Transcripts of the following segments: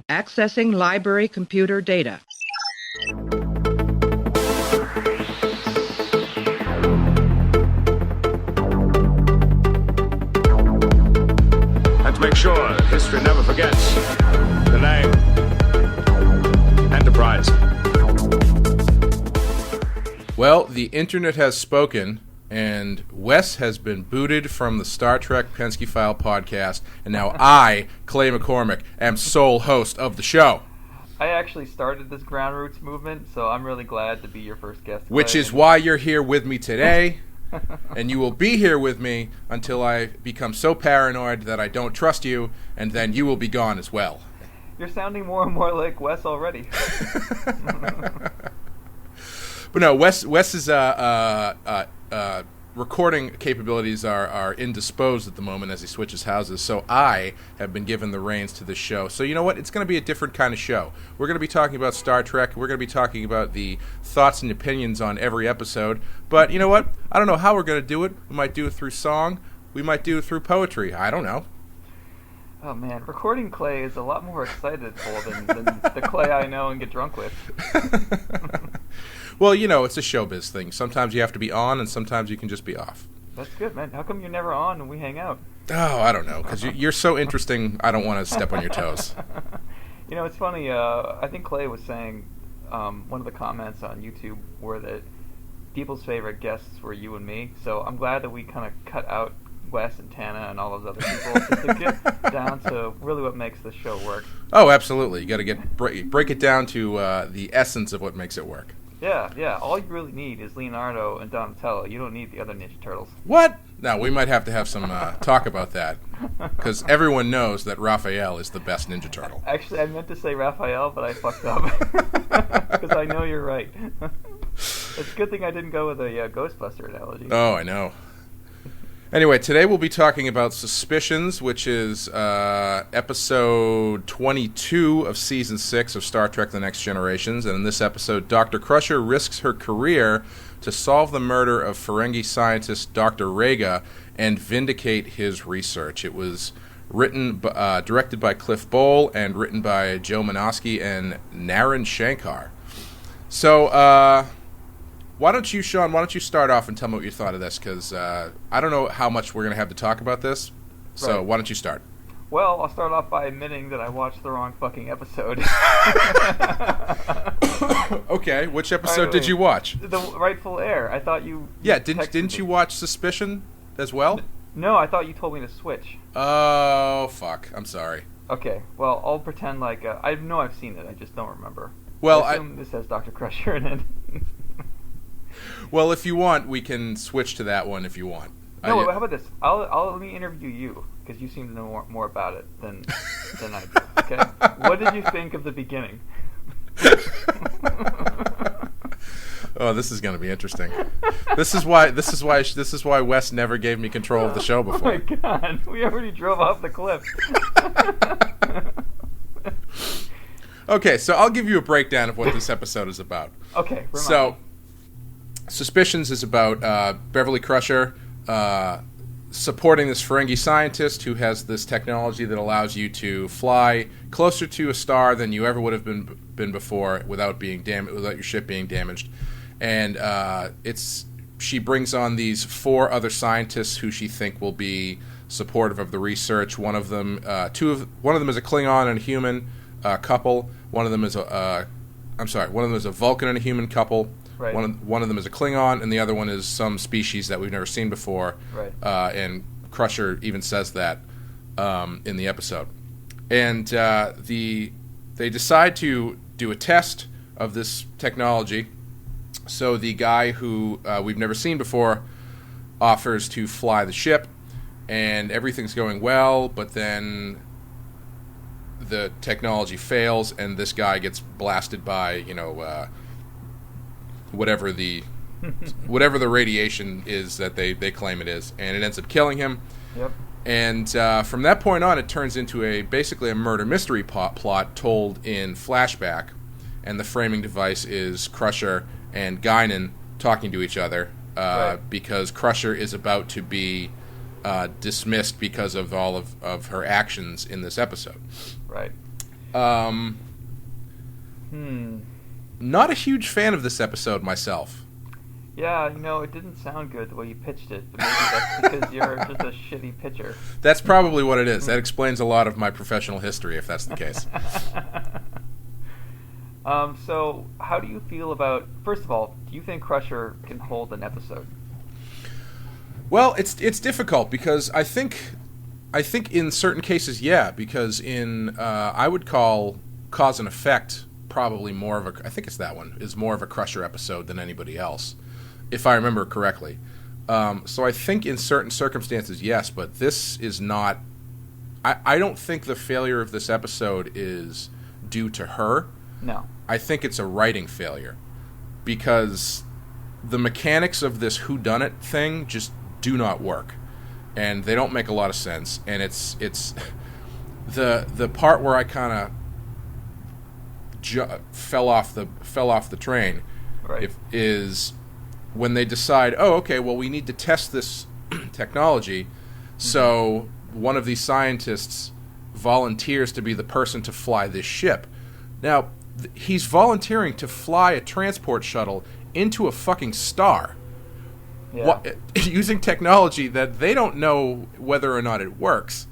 Accessing library computer data. And to make sure that history never forgets the name Enterprise. Well, the internet has spoken, and Wes has been booted from the Star Trek Penske File podcast, and now I, Clay McCormick, am sole host of the show. I actually started this Ground Roots movement, so I'm really glad to be your first guest. Clay. Which is why you're here with me today, and you will be here with me until I become so paranoid that I don't trust you, and then you will be gone as well. You're sounding more and more like Wes already. But no, Wes's recording capabilities are indisposed at the moment as he switches houses, so I have been given the reins to this show. So you know what? It's going to be a different kind of show. We're going to be talking about Star Trek. We're going to be talking about the thoughts and opinions on every episode. But you know what? I don't know how we're going to do it. We might do it through song. We might do it through poetry. I don't know. Oh man, recording Clay is a lot more excitable than the Clay I know and get drunk with. Well, you know, it's a showbiz thing. Sometimes you have to be on, and sometimes you can just be off. That's good, man. How come you're never on when we hang out? Oh, I don't know, because you're so interesting, I don't want to step on your toes. You know, it's funny, I think Clay was saying, one of the comments on YouTube were that people's favorite guests were you and me, so I'm glad that we kind of cut out Wes and Tana and all those other people just to get down to really what makes this show work. Oh, absolutely. You got to break it down to the essence of what makes it work. Yeah. All you really need is Leonardo and Donatello. You don't need the other Ninja Turtles. What? Now, we might have to have some talk about that, because everyone knows that Raphael is the best Ninja Turtle. Actually, I meant to say Raphael, but I fucked up. Because I know you're right. It's a good thing I didn't go with a Ghostbuster analogy. Oh, I know. Anyway, today we'll be talking about Suspicions, which is episode 22 of Season 6 of Star Trek The Next Generations. And in this episode, Dr. Crusher risks her career to solve the murder of Ferengi scientist Dr. Rega and vindicate his research. It was directed by Cliff Bowl and written by Joe Menosky and Naren Shankar. So, why don't you, Sean, start off and tell me what you thought of this, because I don't know how much we're going to have to talk about this, so Why don't you start? Well, I'll start off by admitting that I watched the wrong fucking episode. Okay, which episode did you watch? The Rightful Heir. I thought you... Yeah, didn't you watch Suspicion as well? No, I thought you told me to switch. Oh, fuck. I'm sorry. Okay, well, I'll pretend like... I know I've seen it, I just don't remember. Well, I assume this has Dr. Crusher in it. Well, if you want, we can switch to that one if you want. No, how about this? I'll let me interview you, because you seem to know more about it than I do. Okay, what did you think of the beginning? Oh, this is going to be interesting. This is why Wes never gave me control of the show before. Oh my god, we already drove off the cliff. Okay, so I'll give you a breakdown of what this episode is about. Okay, so. Me. Suspicions is about Beverly Crusher supporting this Ferengi scientist who has this technology that allows you to fly closer to a star than you ever would have been before without your ship being damaged. And she brings on these 4 other scientists who she think will be supportive of the research. One of them is a Klingon and a human couple. One of them is a Vulcan and a human couple. Right. One of them is a Klingon, and the other one is some species that we've never seen before. Right. And Crusher even says that in the episode. And they decide to do a test of this technology. So the guy who we've never seen before offers to fly the ship, and everything's going well, but then the technology fails, and this guy gets blasted by, whatever the radiation is that they claim it is, and it ends up killing him. Yep. And from that point on, it turns into basically a murder mystery plot told in flashback, and the framing device is Crusher and Guinan talking to each other because Crusher is about to be dismissed because of all of her actions in this episode. Right. Not a huge fan of this episode myself. Yeah, it didn't sound good the way you pitched it. But maybe that's because you're just a shitty pitcher. That's probably what it is. That explains a lot of my professional history, if that's the case. So, how do you feel about... First of all, do you think Crusher can hold an episode? Well, it's difficult because I think in certain cases, yeah, because in I would call Cause and Effect probably more of a... I think it's that one, is more of a Crusher episode than anybody else, if I remember correctly. So I think in certain circumstances, yes, but this is not... I don't think the failure of this episode is due to her. No. I think it's a writing failure because the mechanics of this whodunit thing just do not work, and they don't make a lot of sense. And it's the part where I kind of fell off the train. Right. Is when they decide, oh, okay, well, we need to test this technology, so one of these scientists volunteers to be the person to fly this ship. Now, he's volunteering to fly a transport shuttle into a fucking star. Yeah. Using technology that they don't know whether or not it works.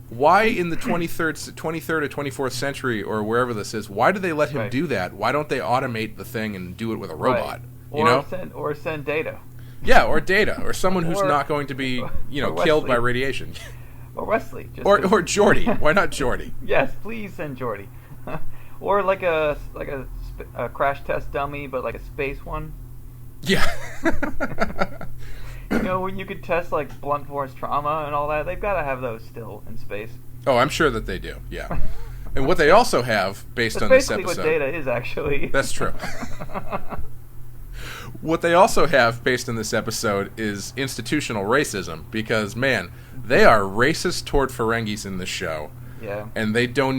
Why in the 23rd or 24th century or wherever this is, why do they let him do that? Why don't they automate the thing and do it with a robot? Right. Or send Data. Yeah, or Data, or someone who's not going to be, killed by radiation. Or Wesley. Or Geordi. Why not Geordi? Yes, please send Geordi. Or like a crash test dummy, but like a space one. Yeah. When you could test like blunt force trauma and all that, they've got to have those still in space. Oh, I'm sure that they do. Yeah. And what they also have, based on this episode, basically what Data is actually. That's true. What they also have, based on this episode, is institutional racism, because man, they are racist toward Ferengis in this show. Yeah. And they do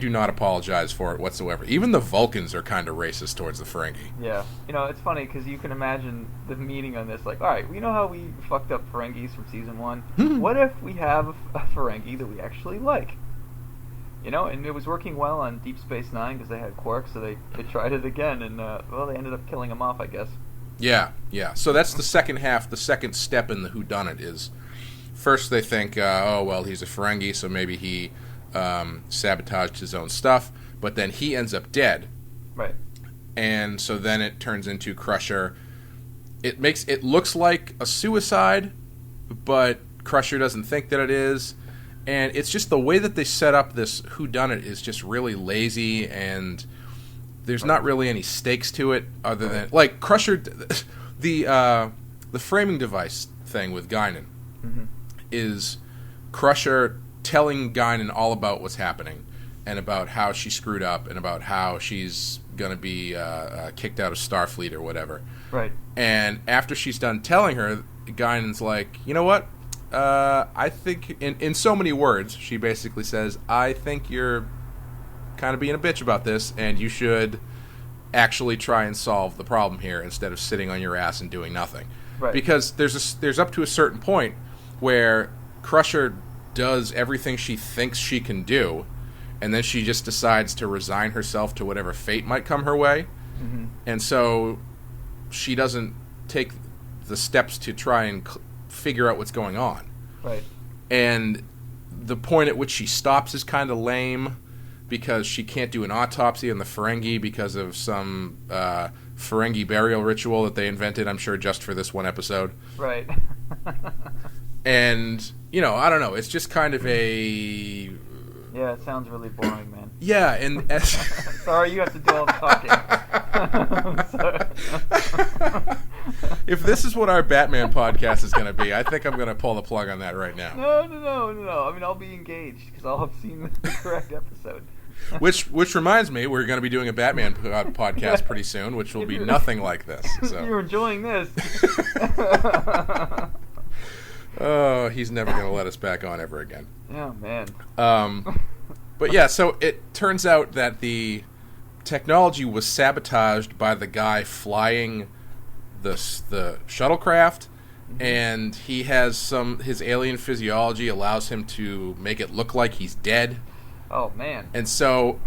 not apologize for it whatsoever. Even the Vulcans are kind of racist towards the Ferengi. Yeah. It's funny because you can imagine the meeting on this. Like, all right, we know how we fucked up Ferengis from season 1. What if we have a Ferengi that we actually like? And it was working well on Deep Space Nine because they had quarks, so they tried it again, and they ended up killing him off, I guess. Yeah. So that's the second half. The second step in the whodunit is, first they think, oh well, he's a Ferengi, so maybe he sabotaged his own stuff, but then he ends up dead. Right. And so then it turns into Crusher. It looks like a suicide, but Crusher doesn't think that it is. And it's just the way that they set up this whodunit is just really lazy, and there's not really any stakes to it other than like Crusher. The framing device thing with Guinan is Crusher telling Guinan all about what's happening and about how she screwed up and about how she's going to be kicked out of Starfleet or whatever. Right. And after she's done telling her, Guinan's like, you know what? I think, in so many words, she basically says, I think you're kind of being a bitch about this, and you should actually try and solve the problem here instead of sitting on your ass and doing nothing. Right. Because there's up to a certain point where Crusher does everything she thinks she can do, and then she just decides to resign herself to whatever fate might come her way. And so she doesn't take the steps to try and figure out what's going on. Right. And the point at which she stops is kind of lame, because she can't do an autopsy on the Ferengi because of some Ferengi burial ritual that they invented, I'm sure, just for this one episode. Right. And, I don't know, it's just kind of a... Yeah, it sounds really boring, man. Yeah, and... Sorry, you have to do all the talking. If this is what our Batman podcast is going to be, I think I'm going to pull the plug on that right now. No. I mean, I'll be engaged because I'll have seen the correct episode. Which reminds me, we're going to be doing a Batman podcast pretty soon, which will be nothing like this. So. You're enjoying this. Oh, he's never going to let us back on ever again. Oh, man. But yeah, so it turns out that the technology was sabotaged by the guy flying the shuttlecraft, and he has his alien physiology allows him to make it look like he's dead. Oh man. And so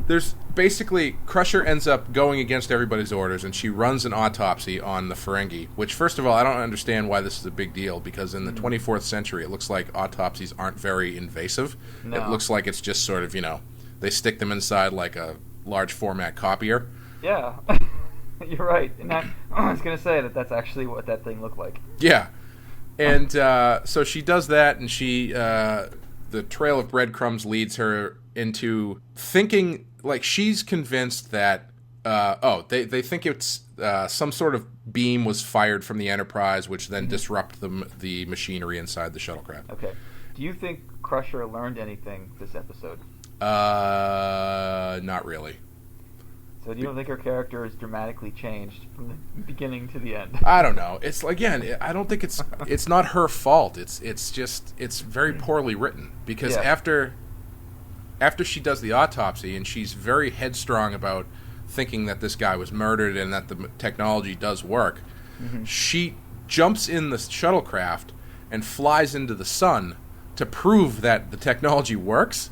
there's basically Crusher ends up going against everybody's orders, and she runs an autopsy on the Ferengi, which, first of all, I don't understand why this is a big deal, because in the 24th century, it looks like autopsies aren't very invasive. No. It looks like it's just sort of, they stick them inside like a large format copier. Yeah. You're right. And I was going to say that's actually what that thing looked like. Yeah. And so she does that, and the trail of breadcrumbs leads her into thinking, like, she's convinced that, they think it's some sort of beam was fired from the Enterprise, which then disrupt the machinery inside the shuttlecraft. Okay. Do you think Crusher learned anything this episode? Not really. So do you don't think her character is dramatically changed from the beginning to the end? I don't know. It's, again, I don't think it's not her fault. It's very poorly written, because after she does the autopsy, and she's very headstrong about thinking that this guy was murdered and that the technology does work, she jumps in the shuttlecraft and flies into the sun to prove that the technology works,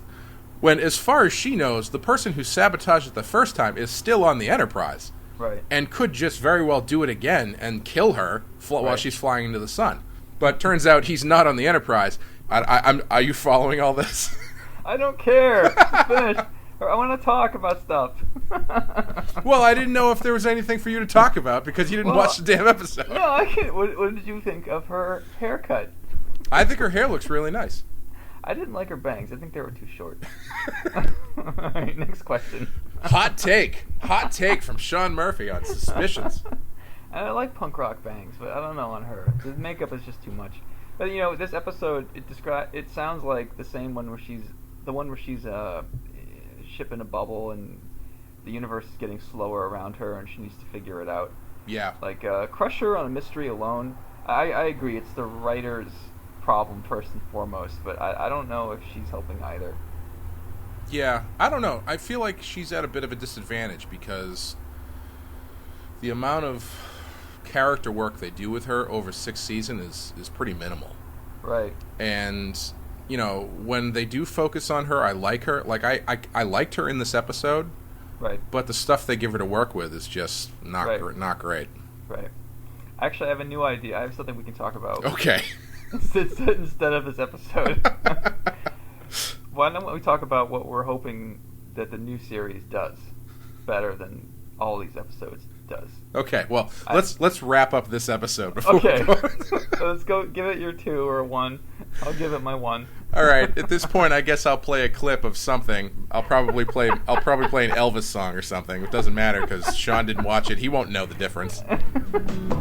when, as far as she knows, the person who sabotaged it the first time is still on the Enterprise. Right. And could just very well do it again and kill her while she's flying into the sun. But turns out he's not on the Enterprise. Are you following all this? I don't care. It's finished. I want to talk about stuff. Well, I didn't know if there was anything for you to talk about, because you didn't watch the damn episode. No, I can't. What did you think of her haircut? I think her hair looks really nice. I didn't like her bangs. I think they were too short. All right, next question. Hot take from Sean Murphy on Suspicions. And I like punk rock bangs, but I don't know on her. The makeup is just too much. But this episode, it sounds like the same one where she's shipping a bubble and the universe is getting slower around her and she needs to figure it out. Yeah. Like Crusher on a mystery alone. I agree. It's the writer's problem first and foremost, but I don't know if she's helping either. Yeah, I don't know. I feel like she's at a bit of a disadvantage, because the amount of character work they do with her over 6 seasons is pretty minimal. Right. And, when they do focus on her, I like her. Like, I liked her in this episode. Right. But the stuff they give her to work with is just not great. Right. Actually, I have a new idea. I have something we can talk about. Okay. Instead of this episode. Why don't we talk about what we're hoping that the new series does better than all these episodes does? Okay, well, let's wrap up this episode before we go. So let's go. Give it your 2 or 1. I'll give it my 1. All right. At this point, I guess I'll play a clip of something. I'll probably play an Elvis song or something. It doesn't matter, because Sean didn't watch it. He won't know the difference.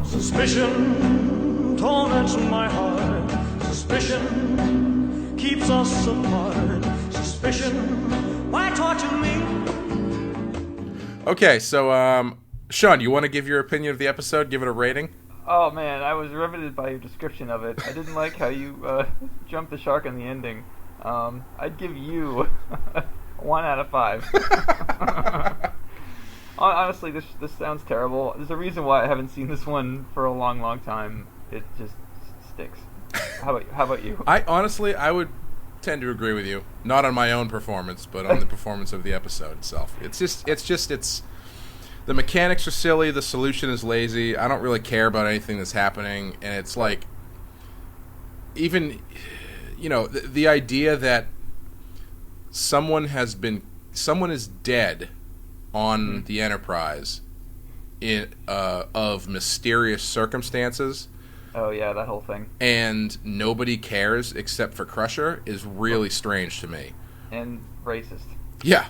Suspicion torments my heart. Suspicion keeps us apart. Suspicion, why torture me? Okay, so Sean, you want to give your opinion of the episode? Give it a rating? Oh man, I was riveted by your description of it. I didn't like how you jumped the shark on the ending. I'd give you 1 out of 5. Honestly, this sounds terrible. There's a reason why I haven't seen this one for a long, long time. It just stinks. How about you? I would tend to agree with you. Not on my own performance, but on the performance of the episode itself. It's the mechanics are silly. The solution is lazy. I don't really care about anything that's happening, and it's like, even, the idea that someone is dead on the Enterprise of mysterious circumstances. Oh yeah, that whole thing. And nobody cares except for Crusher is really strange to me. And racist. Yeah.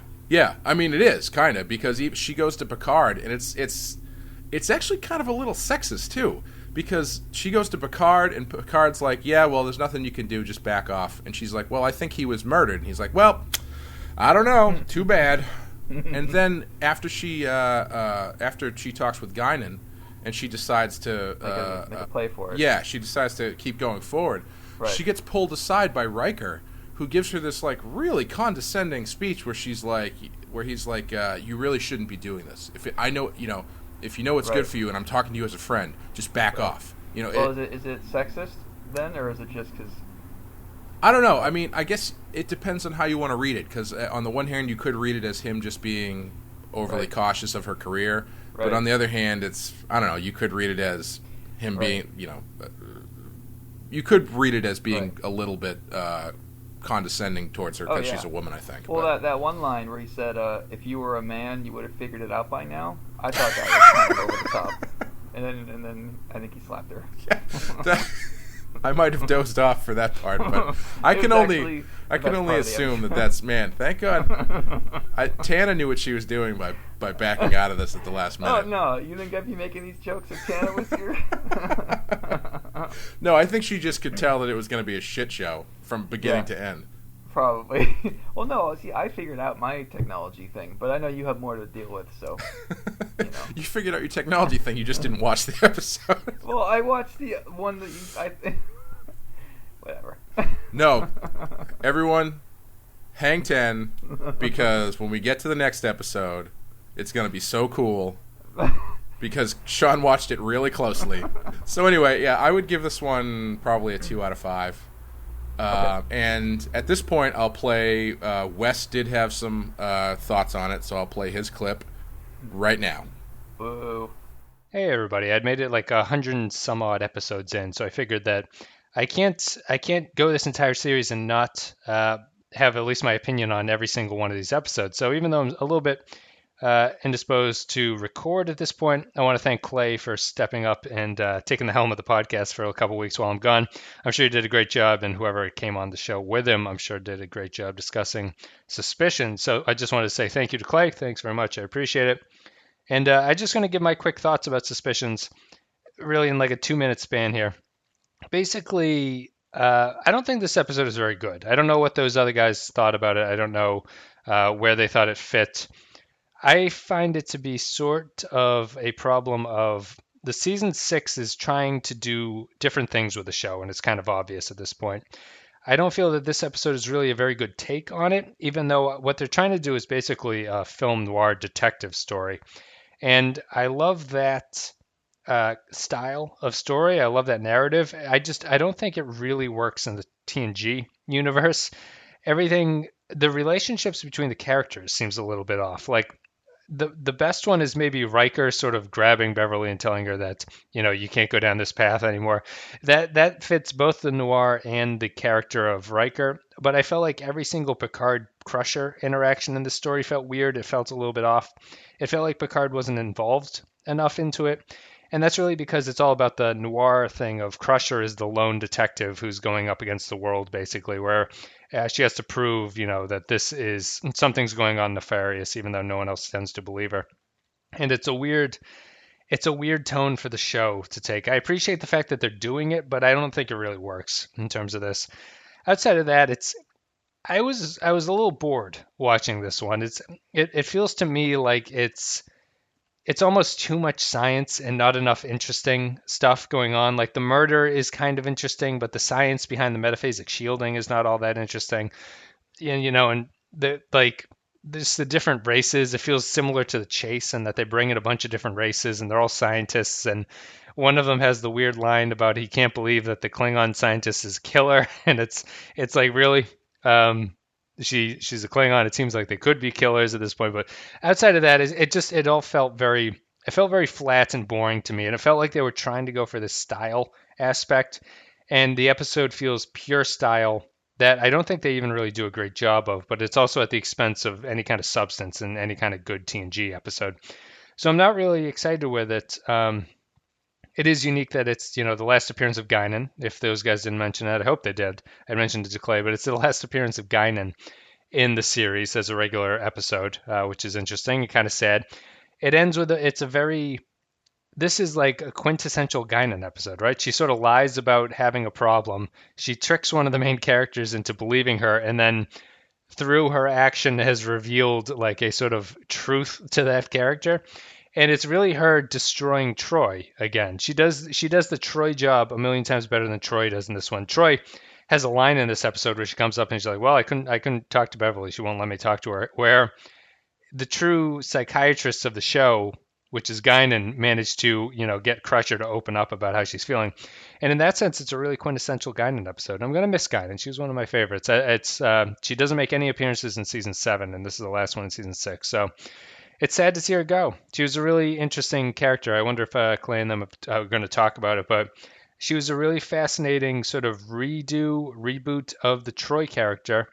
I mean, it is kind of, because she goes to Picard, and it's actually kind of a little sexist too, because she goes to Picard, and Picard's like, "Yeah, well, there's nothing you can do, just back off." And she's like, "Well, I think he was murdered." And he's like, "Well, I don't know, too bad." And then after she talks with Guinan, and she decides to make a play for it. Yeah, she decides to keep going forward. Right. She gets pulled aside by Riker, who gives her this like really condescending speech where he's like, "You really shouldn't be doing this. If you know what's good for you, and I'm talking to you as a friend, just back off." Well, is it sexist then, or is it just because I don't know. I mean, I guess it depends on how you want to read it, because on the one hand, you could read it as him just being overly cautious of her career, but on the other hand, it's, I don't know, you could read it as him being, you could read it as being a little bit condescending towards her because she's a woman, I think. Well, that one line where he said, if you were a man, you would have figured it out by now, I thought that was kind of over the top. And then I think he slapped her. Yeah, I might have dozed off for that part, but I can only assume that's, man, thank God. Tana knew what she was doing by backing out of this at the last minute. Oh, no, you think I'd be making these jokes if Tana was here? No, I think she just could tell that it was going to be a shit show from beginning to end. Probably. Well, no, see, I figured out my technology thing, but I know you have more to deal with, so, You figured out your technology thing, you just didn't watch the episode. Well, I watched the one that whatever. No. Everyone, hang 10, because when we get to the next episode, it's going to be so cool, because Sean watched it really closely. So anyway, yeah, I would give this one probably a 2 out of 5. And at this point, I'll play. Wes did have some thoughts on it, so I'll play his clip right now. Boo. Hey everybody! I'd made it like 100 and some odd episodes in, so I figured that I can't go this entire series and not have at least my opinion on every single one of these episodes. So even though I'm a little bit indisposed to record at this point, I want to thank Clay for stepping up and taking the helm of the podcast for a couple weeks while I'm gone. I'm sure he did a great job, and whoever came on the show with him, I'm sure did a great job discussing Suspicion. So I just wanted to say thank you to Clay. Thanks very much. I appreciate it. And I'm just going to give my quick thoughts about Suspicions, really in like a 2-minute span here. Basically, I don't think this episode is very good. I don't know what those other guys thought about it. I don't know where they thought it fit. I find it to be sort of a problem of the season 6 is trying to do different things with the show, and it's kind of obvious at this point. I don't feel that this episode is really a very good take on it, even though what they're trying to do is basically a film noir detective story. And I love that style of story. I love that narrative. I don't think it really works in the TNG universe. The relationships between the characters seems a little bit off. Like, the best one is maybe Riker sort of grabbing Beverly and telling her that, you can't go down this path anymore. That fits both the noir and the character of Riker. But I felt like every single Picard Crusher interaction in this story felt weird. It felt a little bit off. It felt like Picard wasn't involved enough into it. And that's really because it's all about the noir thing of Crusher is the lone detective who's going up against the world, basically, where she has to prove, that something's going on nefarious, even though no one else tends to believe her. And it's a weird tone for the show to take. I appreciate the fact that they're doing it, but I don't think it really works in terms of this. Outside of that, I was a little bored watching this one. It feels to me like it's almost too much science and not enough interesting stuff going on. Like, the murder is kind of interesting, but the science behind the metaphasic shielding is not all that interesting. And the different races, it feels similar to The Chase in that they bring in a bunch of different races and they're all scientists. And one of them has the weird line about he can't believe that the Klingon scientist is a killer. And it's like, really? She's a Klingon. It seems like they could be killers at this point, but outside of that, it all felt very flat and boring to me, and it felt like they were trying to go for this style aspect, and the episode feels pure style that I don't think they even really do a great job of, but it's also at the expense of any kind of substance in any kind of good TNG episode. So I'm not really excited with it. It is unique that it's, the last appearance of Guinan. If those guys didn't mention that, I hope they did. I mentioned it to Clay, but it's the last appearance of Guinan in the series as a regular episode, which is interesting and kind of sad. It ends with this is like a quintessential Guinan episode, right? She sort of lies about having a problem. She tricks one of the main characters into believing her, and then through her action has revealed like a sort of truth to that character. And it's really her destroying Troy again. She does the Troy job a million times better than Troy does in this one. Troy has a line in this episode where she comes up and she's like, "Well, I couldn't talk to Beverly. She won't let me talk to her." Where the true psychiatrists of the show which is Guinan, managed to, get Crusher to open up about how she's feeling. And in that sense, it's a really quintessential Guinan episode. I'm going to miss Guinan. She was one of my favorites. She doesn't make any appearances in season 7, and this is the last one in season 6. So it's sad to see her go. She was a really interesting character. I wonder if Clay and them are going to talk about it, but she was a really fascinating sort of reboot of the Troy character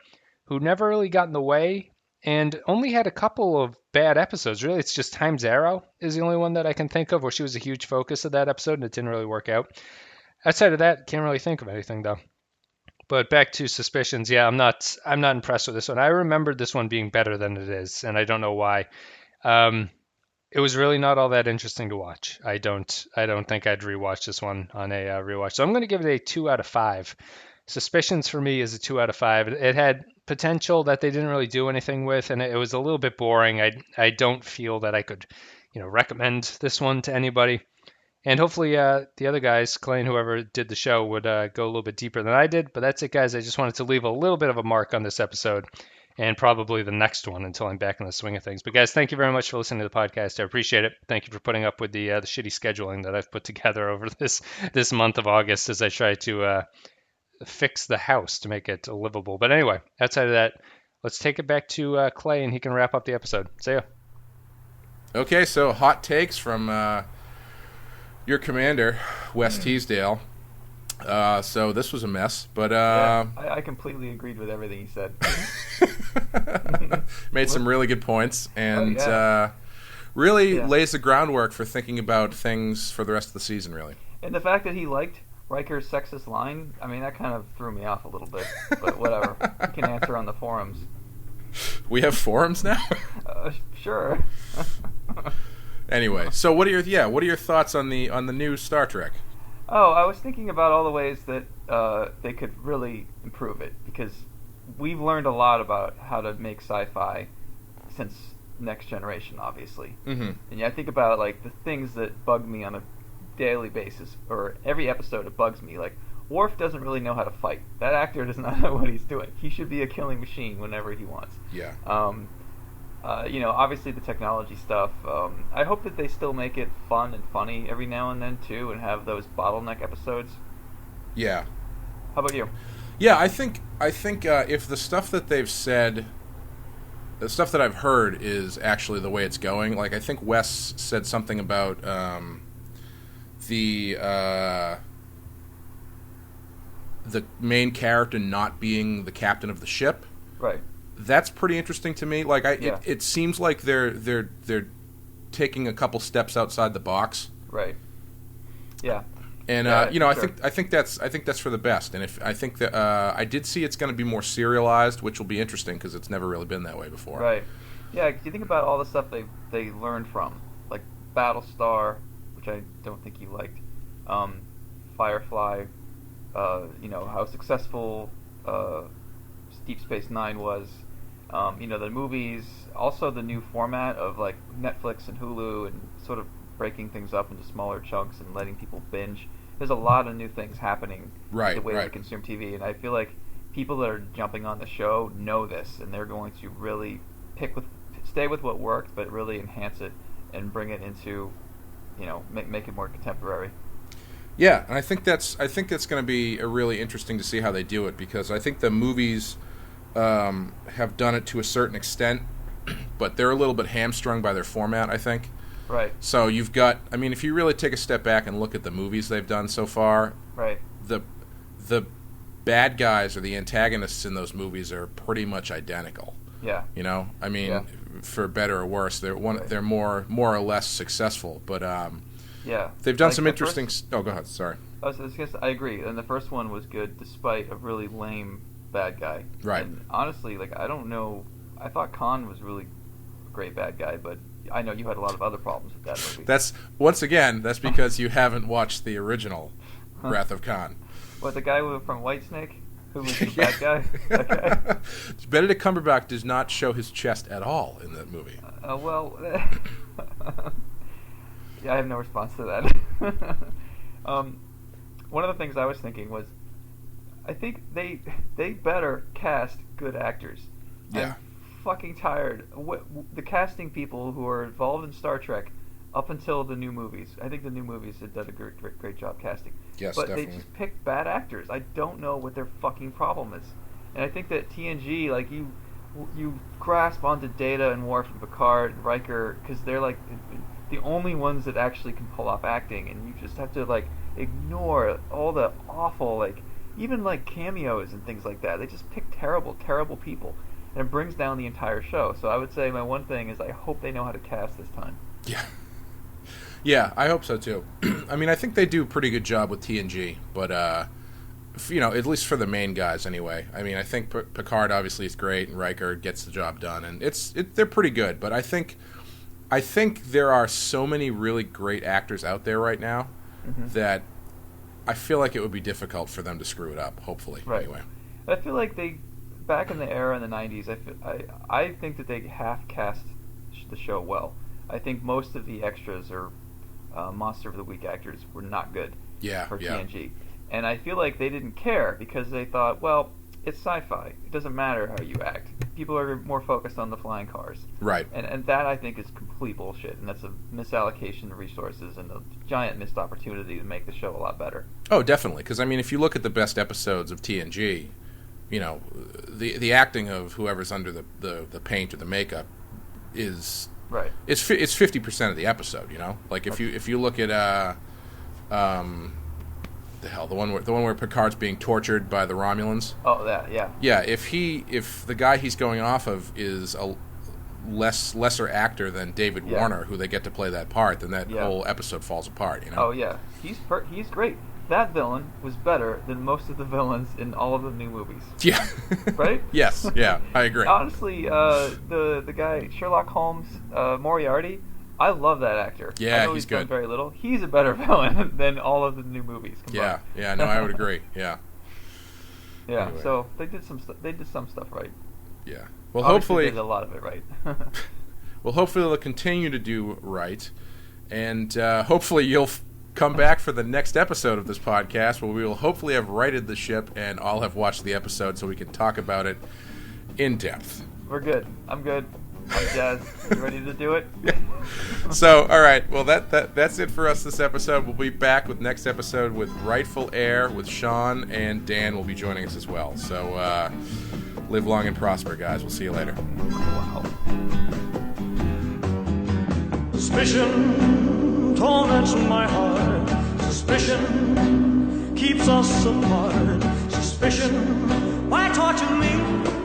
who never really got in the way and only had a couple of bad episodes. Really, it's just Time's Arrow is the only one that I can think of where she was a huge focus of that episode and it didn't really work out. Outside of that, can't really think of anything though. But back to Suspicions, yeah, I'm not impressed with this one. I remembered this one being better than it is, and I don't know why. It was really not all that interesting to watch. I don't think I'd rewatch this one on a rewatch. So I'm going to give it a 2 out of 5. Suspicions for me is a 2 out of 5. It had potential that they didn't really do anything with, and it was a little bit boring. I don't feel that I could, recommend this one to anybody. And hopefully the other guys, Clay and whoever did the show, would go a little bit deeper than I did. But that's it, guys. I just wanted to leave a little bit of a mark on this episode and probably the next one until I'm back in the swing of things. But guys, thank you very much for listening to the podcast. I appreciate it. Thank you for putting up with the shitty scheduling that I've put together over this month of August as I try to fix the house to make it livable. But anyway, outside of that, let's take it back to Clay and he can wrap up the episode. See ya. Okay, so hot takes from your commander, Wes Teasdale. So this was a mess, but I completely agreed with everything he said. Made some really good points and lays the groundwork for thinking about things for the rest of the season, really. And the fact that he liked Riker's sexist line, I mean, that kind of threw me off a little bit, but whatever. You can answer on the forums. We have forums now? Sure. Anyway, so what are your thoughts on the new Star Trek? Oh, I was thinking about all the ways that they could really improve it, because we've learned a lot about how to make sci-fi since Next Generation, obviously. Mm-hmm. And I think about like the things that bug me on a daily basis, or every episode it bugs me. Like, Worf doesn't really know how to fight. That actor does not know what he's doing. He should be a killing machine whenever he wants. Yeah. Obviously the technology stuff. I hope that they still make it fun and funny every now and then too, and have those bottleneck episodes. Yeah. How about you? Yeah, I think if the stuff that they've said, the stuff that I've heard is actually the way it's going. Like, I think Wes said something about the main character not being the captain of the ship. Right. That's pretty interesting to me. Like, it seems like they're taking a couple steps outside the box. Right. Yeah. And sure. I think that's for the best. And if I think that I did see it's going to be more serialized, which will be interesting because it's never really been that way before. Right. Yeah. You think about all the stuff they learned from, like Battlestar, which I don't think you liked, Firefly. How successful Deep Space Nine was. The movies, also the new format of like Netflix and Hulu, and sort of breaking things up into smaller chunks and letting people binge. There's a lot of new things happening the way we consume TV, and I feel like people that are jumping on the show know this, and they're going to really stay with what worked, but really enhance it and bring it into, make it more contemporary. Yeah, and I think that's going to be really interesting to see how they do it, because I think the movies have done it to a certain extent, but they're a little bit hamstrung by their format, I think. Right. So you've got, I mean, if you really take a step back and look at the movies they've done so far, right, the bad guys or the antagonists in those movies are pretty much identical. Yeah. I mean, for better or worse, they're more or less successful, but they've done some interesting. Oh, go ahead. Sorry. I agree, and the first one was good despite a really lame bad guy. Right. And honestly, I don't know. I thought Khan was really a great bad guy, but I know you had a lot of other problems with that movie. That's because you haven't watched the original Wrath of Khan. What, the guy from Whitesnake? Who was the bad guy? That guy? Benedict Cumberbatch does not show his chest at all in that movie. Yeah, I have no response to that. One of the things I was thinking was, I think they better cast good actors. Yeah. I'm fucking tired. The casting people who are involved in Star Trek up until the new movies. I think the new movies have done a great job casting. Yes, but definitely. they just pick bad actors. I don't know what their fucking problem is. And I think that TNG, like, you grasp onto Data and Worf and Picard and Riker because they're like the only ones that actually can pull off acting, and you just have to like ignore all the awful, like, even like cameos and things like that. They just pick terrible people, and it brings down the entire show. So I would say my one thing is I hope they know how to cast this time. Yeah, I hope so too. I mean, I think they do a pretty good job with TNG, but at least for the main guys anyway. I mean, I think Picard obviously is great, and Riker gets the job done, and they're pretty good. But I think there are so many really great actors out there right now that I feel like it would be difficult for them to screw it up. Hopefully, anyway. I feel like back in the era in the '90s, I think that they half cast the show well. I think most of the extras or Monster of the Week actors were not good for TNG. And I feel like they didn't care because they thought, well, it's sci-fi. It doesn't matter how you act. People are more focused on the flying cars. Right. And that, I think, is complete bullshit. And that's a misallocation of resources and a giant missed opportunity to make the show a lot better. Oh, definitely. Because, I mean, if you look at the best episodes of TNG, the acting of whoever's under the paint or the makeup is... Right. It's 50% of the episode, Like, if you look at... the one where Picard's being tortured by the Romulans. Oh, that, yeah. Yeah, if the guy he's going off of is a lesser actor than David Warner, who they get to play that part, then that whole episode falls apart. Oh yeah, he's great. That villain was better than most of the villains in all of the new movies. Yeah. Right? Yes. Yeah, I agree. Honestly, the guy Sherlock Holmes, Moriarty. I love that actor. Yeah, I know he's done good. very little. He's a better villain than all of the new movies combined. Yeah, no, I would agree. Yeah. Yeah, Anyway. so they did some stuff right. Yeah. Well, Obviously, hopefully they did a lot of it right. Well, hopefully they'll continue to do right, and hopefully you'll come back for the next episode of this podcast, where we will hopefully have righted the ship and all have watched the episode, so we can talk about it in depth. We're good. I'm good. I'm jazzed. You ready to do it? So, all right. Well, that's it for us this episode. We'll be back with next episode with Rightful Heir with Sean, and Dan will be joining us as well. So, live long and prosper, guys. We'll see you later. Wow. Suspicion torments my heart. Suspicion keeps us apart. Suspicion, why torture me?